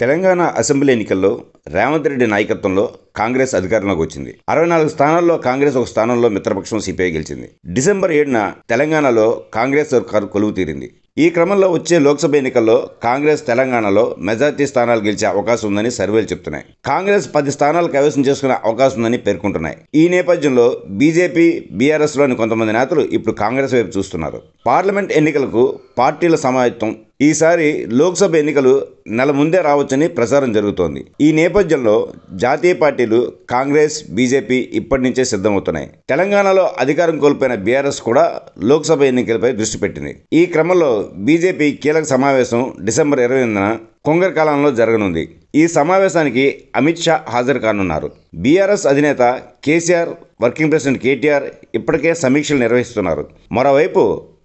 Telangana assembly ఎన్నికల్లో రేవంత్ రెడ్డి నాయకత్వంలో కాంగ్రెస్ అధికారంలోకి వచ్చింది. 64 స్థానాల్లో కాంగ్రెస్ ఒక స్థానంలో మిత్రపక్షం సిపిఐ గెలిచింది. డిసెంబర్ 7న తెలంగాణలో కాంగ్రెస్ సర్కారు కొలువు తీరింది. ఈ క్రమంలో వచ్చే లోక్సభ ఎన్నికల్లో కాంగ్రెస్ తెలంగాణలో మెజార్టీ స్థానాలు గెలిచే అవకాశం ఉందని సర్వేలు చెబుతున్నాయి. కాంగ్రెస్ 10 స్థానాలు కైవసం చేసుకునే అవకాశం ఉందని పేర్కొంటున్నాయి. ఈ నేపథ్యంలో బీజేపీ, బీఆర్ఎస్లోని కొంతమంది నేతలు ఇప్పుడు కాంగ్రెస్ వైపు చూస్తున్నారు. పార్లమెంట్ ఎన్నికలకు పార్టీల సమాయత్తం ఈసారి లోక్సభ ఎన్నికలు నెల ముందే రావచ్చని ప్రచారం జరుగుతోంది. ఈ నేపథ్యంలో జాతీయ పార్టీలు కాంగ్రెస్, బీజేపీ ఇప్పటి నుంచే సిద్ధమవుతున్నాయి. తెలంగాణలో అధికారం కోల్పోయిన బీఆర్ఎస్ కూడా లోక్సభ ఎన్నికలపై దృష్టి పెట్టింది. ఈ క్రమంలో బీజేపీ కీలక సమావేశం డిసెంబర్ 28న కొంగరకాలంలో జరగనుంది. ఈ సమావేశానికి అమిత్ షా హాజరు కానున్నారు. బీఆర్ఎస్ అధినేత కేసీఆర్, వర్కింగ్ ప్రెసిడెంట్ కేటీఆర్ ఇప్పటికే సమీక్షలు నిర్వహిస్తున్నారు. మరోవైపు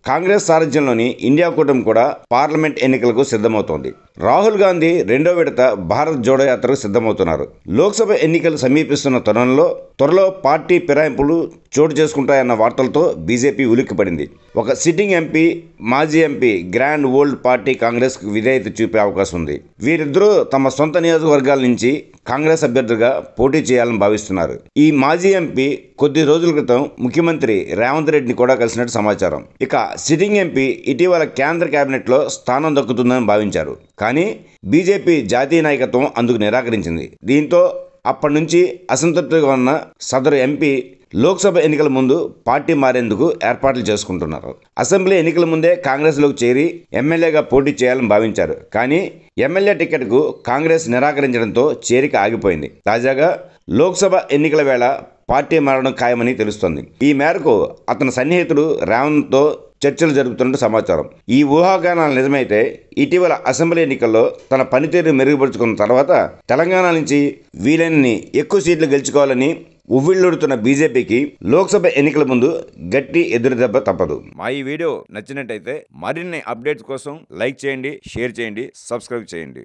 కాంగ్రెస్ సారథ్యంలోని ఇండియా కూటమి కూడా పార్లమెంట్ ఎన్నికలకు సిద్ధమవుతోంది. రాహుల్ గాంధీ 2వ విడత భారత్ జోడో యాత్రకు సిద్ధమవుతున్నారు. లోక్సభ ఎన్నికలు సమీపిస్తున్న తరుణంలో త్వరలో పార్టీ ఫిరాయింపులు చోటు చేసుకుంటాయన్న వార్తలతో బీజేపీ ఉలిక్కిపడింది. ఒక సిట్టింగ్ ఎంపీ, మాజీ ఎంపీ గ్రాండ్ ఓల్డ్ పార్టీ కాంగ్రెస్కు విధేయత చూపే అవకాశం ఉంది. వీరిద్దరూ తమ సొంత నియోజకవర్గాల నుంచి కాంగ్రెస్ అభ్యర్థిగా పోటీ చేయాలని భావిస్తున్నారు. ఈ మాజీ ఎంపీ కొద్ది రోజుల క్రితం ముఖ్యమంత్రి రేవంత్ రెడ్డిని కూడా కలిసినట్టు సమాచారం. ఇక సిట్టింగ్ ఎంపీ ఇటీవల కేంద్ర కేబినెట్లో స్థానం దక్కుతుందని భావించారు. కానీ బీజేపీ జాతీయ నాయకత్వం అందుకు నిరాకరించింది. దీంతో అప్పటి నుంచి అసంతృప్తిగా ఉన్న సదరు ఎంపీ లోక్సభ ఎన్నికల ముందు పార్టీ మారేందుకు ఏర్పాట్లు చేసుకుంటున్నారు. అసెంబ్లీ ఎన్నికల ముందే కాంగ్రెస్లోకి చేరి ఎమ్మెల్యేగా పోటీ చేయాలని భావించారు. కానీ ఎమ్మెల్యే టికెట్కు కాంగ్రెస్ నిరాకరించడంతో చేరిక ఆగిపోయింది. తాజాగా లోక్సభ ఎన్నికల వేళ పార్టీ మారడం ఖాయమని తెలుస్తోంది. ఈ మేరకు అతని సన్నిహితుడు రేవంత్తో చర్చలు జరుపుతున్నట్టు సమాచారం. ఈ ఊహాగానాలు నిజమైతే ఇటీవల అసెంబ్లీ ఎన్నికల్లో తన పనితీరు మెరుగుపరుచుకున్న తర్వాత తెలంగాణ నుంచి వీలైనన్ని ఎక్కువ సీట్లు గెలుచుకోవాలని ఉవ్విళ్ళూరుతున్న బీజేపీకి లోక్సభ ఎన్నికల ముందు గట్టి ఎదురుదెబ్బ తప్పదు. మా ఈ వీడియో నచ్చినట్టయితే మరిన్ని అప్డేట్స్ కోసం లైక్ చేయండి, షేర్ చేయండి, సబ్స్క్రైబ్ చేయండి.